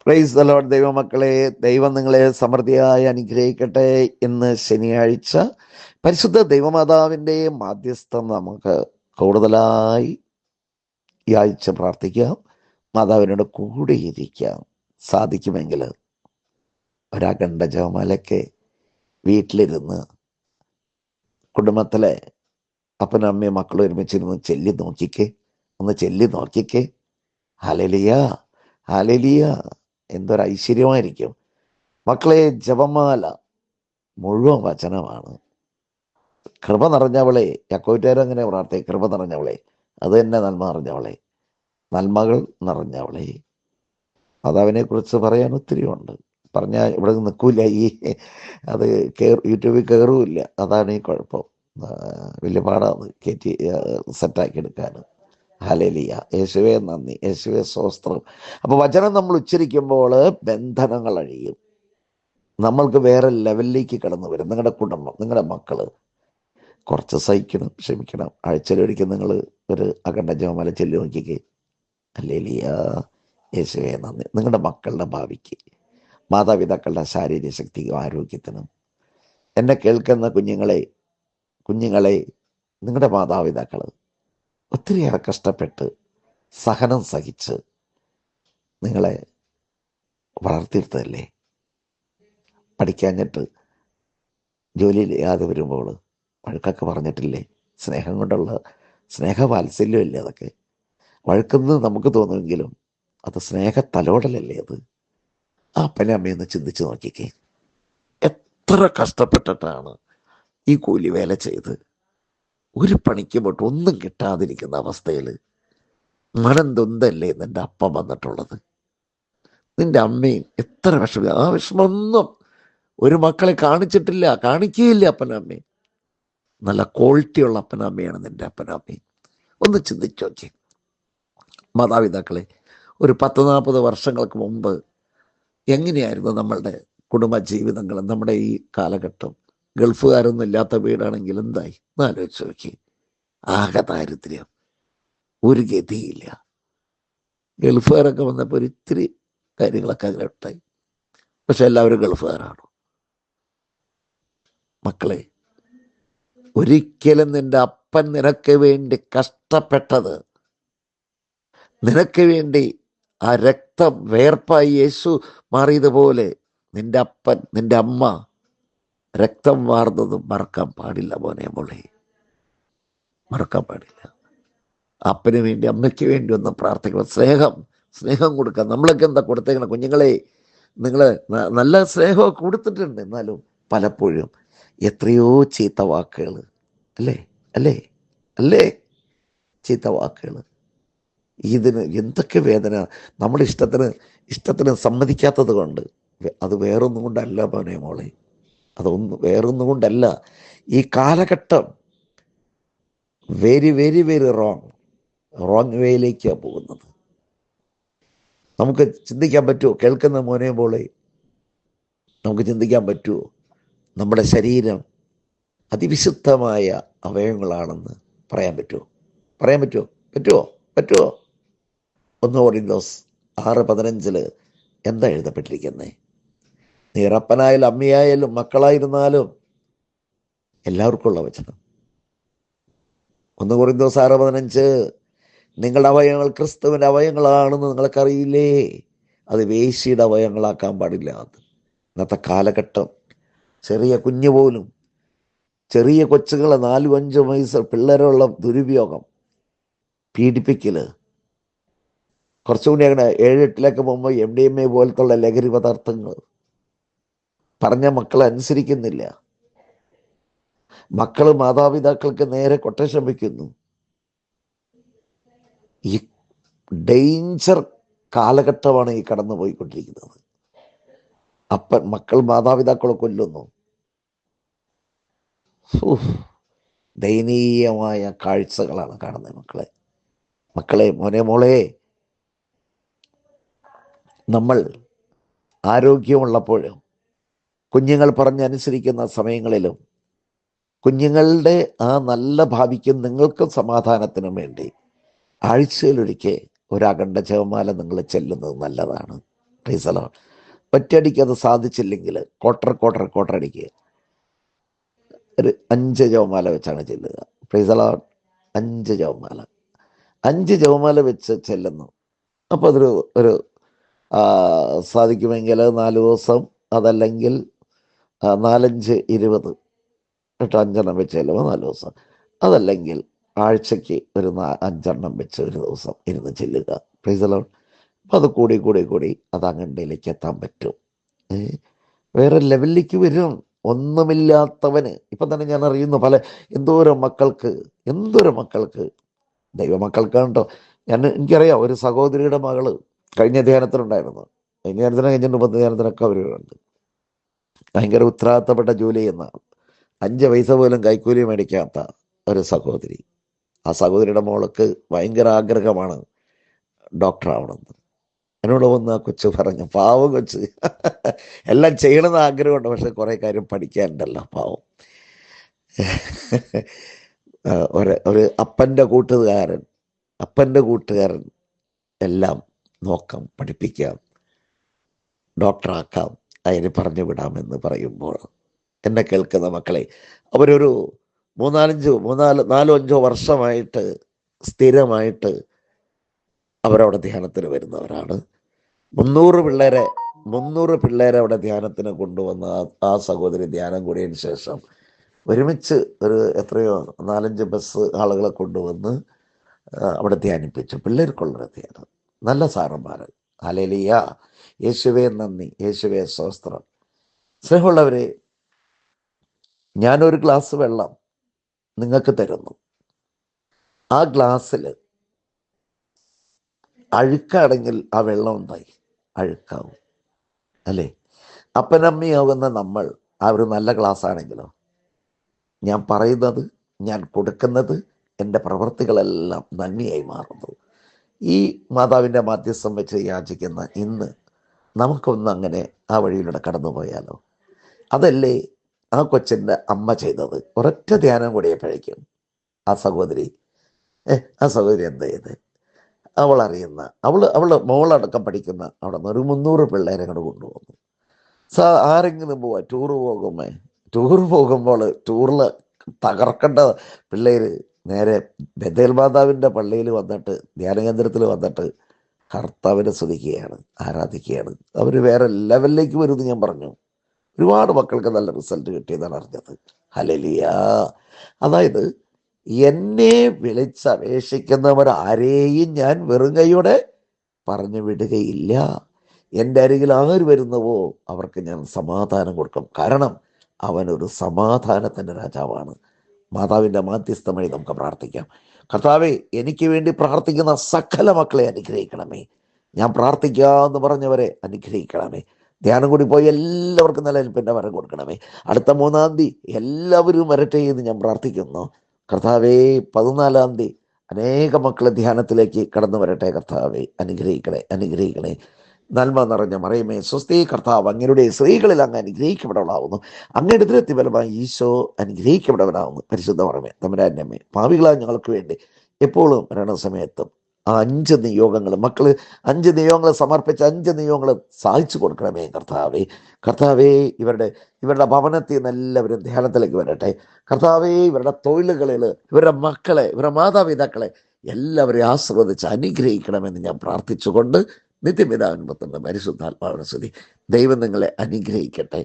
Praise the Lord. ദൈവമക്കളെ, ദൈവം നിങ്ങളെ സമൃദ്ധിയായി അനുഗ്രഹിക്കട്ടെ. ഇന്ന് ശനിയാഴ്ച പരിശുദ്ധ ദൈവമാതാവിൻ്റെ മാധ്യസ്ഥം നമുക്ക് കൂടുതലായി ഈ ആഴ്ച പ്രാർത്ഥിക്കാം. മാതാവിനോട് കൂടെ ഇരിക്കാം. സാധിക്കുമെങ്കിൽ ഒരഖണ്ഡ ജപമാലയ്ക്ക് വീട്ടിലിരുന്ന് കുടുംബത്തിലെ അപ്പനും അമ്മയും മക്കളും ഒരുമിച്ചിരുന്ന് ഒന്ന് ചെല്ലി നോക്കിക്കേ. Hallelujah, hallelujah. എന്തൊരു ഐശ്വര്യമായിരിക്കും മക്കളെ. ജപമാല മുഴുവൻ വചനമാണ്. കൃപ നിറഞ്ഞവളെ, യാക്കോബുകാരങ്ങനെ പ്രാർത്ഥിക്കും, കൃപ നിറഞ്ഞവളെ, അത് തന്നെ നന്മ നിറഞ്ഞവളെ, നന്മകൾ നിറഞ്ഞവളെ. മാതാവിനെ കുറിച്ച് പറയാൻ ഒത്തിരി ഉണ്ട്. പറഞ്ഞാൽ ഇവിടെ നിൽക്കൂല. അത് യൂട്യൂബിൽ കയറുമില്ല. അതാണ് ഈ കുഴപ്പം. വലിയ പാടാണ് കയറ്റി സെറ്റാക്കി എടുക്കാൻ. ഹല്ലേലൂയ. യേശുവേ നന്ദി, യേശുവേ സ്തോത്രം. അപ്പോൾ വചനം നമ്മൾ ഉച്ചരിക്കുമ്പോൾ ബന്ധനങ്ങൾ അഴിയും. നമ്മൾക്ക് വേറെ ലെവലിലേക്ക് കടന്നു വരും. നിങ്ങളുടെ കുടുംബം, നിങ്ങളുടെ മക്കള് കുറച്ച് സഹിക്കണം, ക്ഷമിക്കണം. ആഴ്ചയിലൊരിക്കൽ നിങ്ങൾ ഒരു അഖണ്ഡ ജപമാല ചൊല്ലി നോക്കിക്കേ. ഹല്ലേലൂയ. യേശുവേ നന്ദി. നിങ്ങളുടെ മക്കളുടെ ഭാവിക്ക്, മാതാപിതാക്കളുടെ ശാരീരിക ശക്തിക്കും ആരോഗ്യത്തിനും, എന്നെ കേൾക്കുന്ന കുഞ്ഞുങ്ങളെ നിങ്ങളുടെ മാതാപിതാക്കൾ ഒത്തിരിയേറെ കഷ്ടപ്പെട്ട് സഹനം സഹിച്ച് നിങ്ങളെ വളർത്തിയെടുത്തതല്ലേ. പഠിക്കാഞ്ഞിട്ട് ജോലിയിൽ യാതെ വരുമ്പോൾ വഴക്കൊക്കെ പറഞ്ഞിട്ടില്ലേ? സ്നേഹം കൊണ്ടുള്ള സ്നേഹവാത്സല്യമല്ലേ അതൊക്കെ. വഴക്കെന്ന് നമുക്ക് തോന്നുമെങ്കിലും അത് സ്നേഹത്തലോടലല്ലേ അത്. ആ അപ്പനെ അമ്മയൊന്ന് ചിന്തിച്ച് നോക്കിക്കേ. എത്ര കഷ്ടപ്പെട്ടിട്ടാണ് ഈ കൂലി വേല ചെയ്ത് ഒരു പണിക്ക് പോയിട്ട് ഒന്നും കിട്ടാതിരിക്കുന്ന അവസ്ഥയിൽ മനം തൊന്തല്ലേ നിന്റെ അപ്പം വന്നിട്ടുള്ളത്. നിന്റെ അമ്മയും എത്ര വിഷമം. ആ വിഷമമൊന്നും ഒരു മക്കളെ കാണിക്കുകയില്ല അപ്പനമ്മയും. നല്ല ക്വാളിറ്റിയുള്ള അപ്പനമ്മയാണ് നിന്റെ അപ്പനമ്മയും. ഒന്ന് ചിന്തിച്ചു നോക്കി. മാതാപിതാക്കളെ, ഒരു 10-40 വർഷങ്ങൾക്ക് മുമ്പ് എങ്ങനെയായിരുന്നു നമ്മളുടെ കുടുംബ ജീവിതങ്ങൾ? നമ്മുടെ ഈ കാലഘട്ടം ഗൾഫുകാരൊന്നും ഇല്ലാത്ത വീടാണെങ്കിൽ എന്തായി എന്നാലോചിച്ച് നോക്കി. ആകെ ദാരിദ്ര്യം, ഒരു ഗതിയില്ല. ഗൾഫുകാരൊക്കെ വന്നപ്പോൾ ഒരു ഇത്തിരി കാര്യങ്ങളൊക്കെ അതിലുണ്ടായി. പക്ഷെ എല്ലാവരും ഗൾഫുകാരാണ്. മക്കളെ, ഒരിക്കലും നിന്റെ അപ്പൻ നിനക്ക് വേണ്ടി കഷ്ടപ്പെട്ടത്, നിനക്ക് വേണ്ടി ആ രക്തം വേർപ്പായി യേശു മാറിയതുപോലെ നിന്റെ അപ്പൻ, നിന്റെ അമ്മ രക്തം വാർന്നതും മറക്കാൻ പാടില്ല മോളെ, മറക്കാൻ പാടില്ല. അപ്പന് വേണ്ടി, അമ്മയ്ക്ക് വേണ്ടി ഒന്ന് പ്രാർത്ഥിക്കണം. സ്നേഹം കൊടുക്കുക. നമ്മളൊക്കെ എന്താ കൊടുത്തേക്കണം? കുഞ്ഞുങ്ങളെ, നിങ്ങൾ നല്ല സ്നേഹമൊക്കെ കൊടുത്തിട്ടുണ്ട്. എന്നാലും പലപ്പോഴും എത്രയോ ചീത്ത വാക്കുകൾ, അല്ലേ അല്ലേ അല്ലേ ചീത്ത വാക്കുകൾ. ഇതിന് എന്തൊക്കെ വേദന. നമ്മുടെ ഇഷ്ടത്തിന് സമ്മതിക്കാത്തത് കൊണ്ട്. അത് വേറൊന്നും കൊണ്ടല്ല മോളെ, വേറൊന്നും കൊണ്ടല്ല. ഈ കാലഘട്ടം വെരി വെരി വെരി റോങ് വേയിലേക്കാണ് പോകുന്നത്. നമുക്ക് ചിന്തിക്കാൻ പറ്റുമോ? കേൾക്കുന്ന മോളെ, നമുക്ക് ചിന്തിക്കാൻ പറ്റുമോ? നമ്മുടെ ശരീരം അതിവിശുദ്ധമായ അവയവങ്ങളാണെന്ന് പറയാൻ പറ്റുമോ? 1 കൊരിന്തോസ് 6:15 എന്താ എഴുതപ്പെട്ടിരിക്കുന്നത്? നീ അപ്പനായാലും അമ്മയായാലും മക്കളായിരുന്നാലും എല്ലാവർക്കും ഉള്ള വചനം. 1 കൊരിന്തോസ് 6:15, നിങ്ങളുടെ അവയവങ്ങൾ ക്രിസ്തുവിൻ്റെ അവയവങ്ങളാണെന്ന് നിങ്ങൾക്കറിയില്ലേ? അത് വേശ്യയുടെ അവയവങ്ങളാക്കാൻ പാടില്ല. അത് ഇന്നത്തെ കാലഘട്ടം. ചെറിയ കുഞ്ഞു പോലും, ചെറിയ കൊച്ചുങ്ങളെ 4-5 വയസ്സ് പിള്ളേരുള്ള ദുരുപയോഗം, പീഡിപ്പിക്കല്. കുറച്ചുകൂടി അങ്ങനെ 7-8 പോകുമ്പോൾ MDMA പോലത്തുള്ള ലഹരി പദാർത്ഥങ്ങൾ. പറഞ്ഞ മക്കളെ അനുസരിക്കുന്നില്ല. മക്കള് മാതാപിതാക്കൾക്ക് നേരെ കൊട്ടേഷൻ വയ്ക്കുന്നു. ഈ ഡേഞ്ചർ കാലഘട്ടമാണ് ഈ കടന്നു പോയിക്കൊണ്ടിരിക്കുന്നത്. മക്കൾ മാതാപിതാക്കളെ കൊല്ലുന്നു. ദയനീയമായ കാഴ്ചകളാണ് കാണുന്നത്. മക്കളെ മോളെ, നമ്മൾ ആരോഗ്യമുള്ളപ്പോഴും കുഞ്ഞുങ്ങൾ പറഞ്ഞനുസരിക്കുന്ന സമയങ്ങളിലും കുഞ്ഞുങ്ങളുടെ ആ നല്ല ഭാവിക്കും നിങ്ങൾക്കും സമാധാനത്തിനും വേണ്ടി ആഴ്ചയിലൊരിക്കൽ ഒരു അഖണ്ഡ ജപമാല നിങ്ങൾ ചെല്ലുന്നത് നല്ലതാണ്. പ്രൈസലോ. ഒറ്റയടിക്ക് അത് സാധിച്ചില്ലെങ്കിൽ ക്വാർട്ടർ അടിക്കുക. ഒരു 5 ജപമാല വെച്ചാണ് ചെല്ലുക. പ്രൈസലോ. 5 ജപമാല വെച്ച് ചെല്ലുന്നു. അപ്പോൾ അതൊരു ഒരു സാധിക്കുമെങ്കിൽ 4 ദിവസം, അതല്ലെങ്കിൽ 4, 5, 20 കേട്ടോ, 5 വെച്ച് ചെല്ലുമ്പോൾ 4 ദിവസം, അതല്ലെങ്കിൽ ആഴ്ചയ്ക്ക് ഒരു 5 വെച്ച് ഒരു ദിവസം ഇരുന്ന് ചെല്ലുക. Praise the Lord. അപ്പോൾ അത് കൂടി അത് അങ്ങണ്ടിലേക്ക് എത്താൻ പറ്റും. വേറെ ലെവലിലേക്ക് വരും. ഒന്നുമില്ലാത്തവന് ഇപ്പം തന്നെ ഞാൻ അറിയുന്നു എന്തോരം മക്കൾക്ക് ദൈവമക്കൾക്കാണ് കേട്ടോ. എനിക്കറിയാം, ഒരു സഹോദരിയുടെ മകള് കഴിഞ്ഞ ധ്യാനത്തിനുണ്ടായിരുന്നു. കഴിഞ്ഞ ധ്യാനത്തിന് 10 ധ്യാനത്തിനൊക്കെ അവരുണ്ട്. ഭയങ്കര ഉത്തരവാദിത്തപ്പെട്ട ജോലി ചെയ്യുന്ന, 5 പൈസ പോലും കൈക്കൂലി മേടിക്കാത്ത ഒരു സഹോദരി. ആ സഹോദരിയുടെ മോൾക്ക് ഭയങ്കര ആഗ്രഹമാണ് ഡോക്ടർ ആവണമെന്ന്. എന്നോട് വന്ന് ആ കൊച്ചു പറഞ്ഞു, പാവം കൊച്ച്, എല്ലാം ചെയ്യണമെന്ന് ആഗ്രഹമുണ്ട്, പക്ഷെ കുറേ കാര്യം പഠിക്കാനുണ്ടല്ലോ, പാവം. ഒരു അപ്പൻ്റെ കൂട്ടുകാരൻ എല്ലാം നോക്കാം, പഠിപ്പിക്കാം, ഡോക്ടറാക്കാം, അതിന് പറഞ്ഞു വിടാമെന്ന് പറയുമ്പോൾ എന്നെ കേൾക്കുന്ന മക്കളെ, അവരൊരു 4-5 വർഷമായിട്ട് സ്ഥിരമായിട്ട് അവരവിടെ ധ്യാനത്തിന് വരുന്നവരാണ്. 300 പിള്ളേരെ അവിടെ ധ്യാനത്തിന് കൊണ്ടുവന്ന ആ സഹോദരി ധ്യാനം കൂടിയതിന് ശേഷം ഒരുമിച്ച് ഒരു 4-5 ബസ് ആളുകളെ കൊണ്ടുവന്ന് അവിടെ ധ്യാനിപ്പിച്ചു. പിള്ളേർക്കുള്ളൊരു ധ്യാനം. നല്ല സാറന്മാർ. ഹല്ലേലൂയ. യേശുവേ നന്ദി, യേശുവേ സ്തോത്രം. സ്നേഹമുള്ളവരെ, ഞാനൊരു ഗ്ലാസ് വെള്ളം നിങ്ങൾക്ക് തരുന്നു. ആ ഗ്ലാസ്സിൽ അഴുക്കാണെങ്കിൽ ആ വെള്ളം എന്തായി? അഴുക്കാവും അല്ലേ? അപ്പനമ്മയാകുന്ന നമ്മൾ ആ ഒരു നല്ല ഗ്ലാസ് ആണെങ്കിലോ, ഞാൻ പറയുന്നത്, ഞാൻ കൊടുക്കുന്നത്, എൻ്റെ പ്രവൃത്തികളെല്ലാം നന്മയായി മാറുന്നു. ഈ മാതാവിൻ്റെ മാധ്യസ്ഥം വെച്ച് യാചിക്കുന്ന ഇന്ന് നമുക്കൊന്ന് അങ്ങനെ ആ വഴിയിലൂടെ കടന്നു പോയാലോ? അതല്ലേ ആ കൊച്ചിൻ്റെ അമ്മ ചെയ്തത്. ഒരൊറ്റ ധ്യാനം കൂടിയപ്പോഴേക്കും ആ സഹോദരി എന്താ ചെയ്ത്? അവള് മോളടക്കം പഠിക്കുന്ന അവിടെ നിന്ന് ഒരു 300 പിള്ളേരെ അങ്ങോട്ട് കൊണ്ടുപോകുന്നു. ആരെങ്കിലും ടൂറ് പോകുമ്പോൾ ടൂറിൽ തകർക്കേണ്ട പിള്ളേർ നേരെ ബഥേൽ മാതാവിൻ്റെ പള്ളിയിൽ വന്നിട്ട്, ധ്യാനകേന്ദ്രത്തിൽ വന്നിട്ട് കർത്താവിനെ സ്തുതിക്കുകയാണ്, ആരാധിക്കുകയാണ്. അവർ വേറെ ലെവലിലേക്ക് വരുമെന്ന് ഞാൻ പറഞ്ഞു. ഒരുപാട് മക്കൾക്ക് നല്ല റിസൾട്ട് കിട്ടിയതാണ് അറിഞ്ഞത്. ഹല്ലേലൂയ. അതായത് എന്നെ വിളിച്ചപേക്ഷിക്കുന്നവർ ആരെയും ഞാൻ വെറും കൈയോടെ പറഞ്ഞു വിടുകയില്ല. എൻ്റെ അരികിൽ ആര് വരുന്നവോ അവർക്ക് ഞാൻ സമാധാനം കൊടുക്കും. കാരണം അവനൊരു സമാധാനത്തിൻ്റെ രാജാവാണ്. മാതാവിൻ്റെ മാധ്യസ്ഥം വഴി നമുക്ക് പ്രാർത്ഥിക്കാം. കർത്താവേ, എനിക്ക് വേണ്ടി പ്രാർത്ഥിക്കുന്ന സകല മക്കളെ അനുഗ്രഹിക്കണമേ. ഞാൻ പ്രാർത്ഥിക്കാമെന്ന് പറഞ്ഞവരെ അനുഗ്രഹിക്കണമേ. ധ്യാനം കൂടി പോയി എല്ലാവർക്കും നിലനിൽപ്പിൻ്റെ വരം കൊടുക്കണമേ. അടുത്ത 3-ാം തീയതി എല്ലാവരും വരട്ടെ എന്ന് ഞാൻ പ്രാർത്ഥിക്കുന്നു. കർത്താവേ, 14-ാം തീയതി അനേക മക്കളെ ധ്യാനത്തിലേക്ക് കടന്നു വരട്ടെ. കർത്താവേ, അനുഗ്രഹിക്കണേ. നന്മ നിറഞ്ഞ മറിയമേ സ്വസ്തി, കർത്താവ് അങ്ങയുടെ സ്ത്രീകളിൽ അങ്ങ് അനുഗ്രഹിക്കപ്പെടവളാവുന്നു. അങ്ങയുടെ ദൃത്തി ഫലമായി ഈശോ അനുഗ്രഹിക്കപ്പെടവനാവുന്നു. പരിശുദ്ധ മറിയമേ തമ്പുരാന്റെ അമ്മേ, പാപികളായ ഞങ്ങൾക്ക് വേണ്ടി എപ്പോഴും മരണസമയത്തും ആ 5 നിയോഗങ്ങൾ, മക്കള് 5 നിയോഗങ്ങൾ സമർപ്പിച്ച 5 നിയോഗങ്ങൾ സാധിച്ചു കൊടുക്കണമേ. കർത്താവേ, ഇവരുടെ ഭവനത്തിൽ നിന്ന് എല്ലാവരും ധ്യാനത്തിലേക്ക് വരട്ടെ. കർത്താവേ, ഇവരുടെ തൊഴിലുകളിൽ ഇവരുടെ മക്കളെ, ഇവരുടെ മാതാപിതാക്കളെ എല്ലാവരെയും ആസ്വദിച്ച് അനുഗ്രഹിക്കണമെന്ന് ഞാൻ പ്രാർത്ഥിച്ചുകൊണ്ട് നിത്യപിതാവിൻ പുത്രന്റെ പരിശുദ്ധാത്മാവിനെ സ്തുതി. ദൈവം നിങ്ങളെ അനുഗ്രഹിക്കട്ടെ.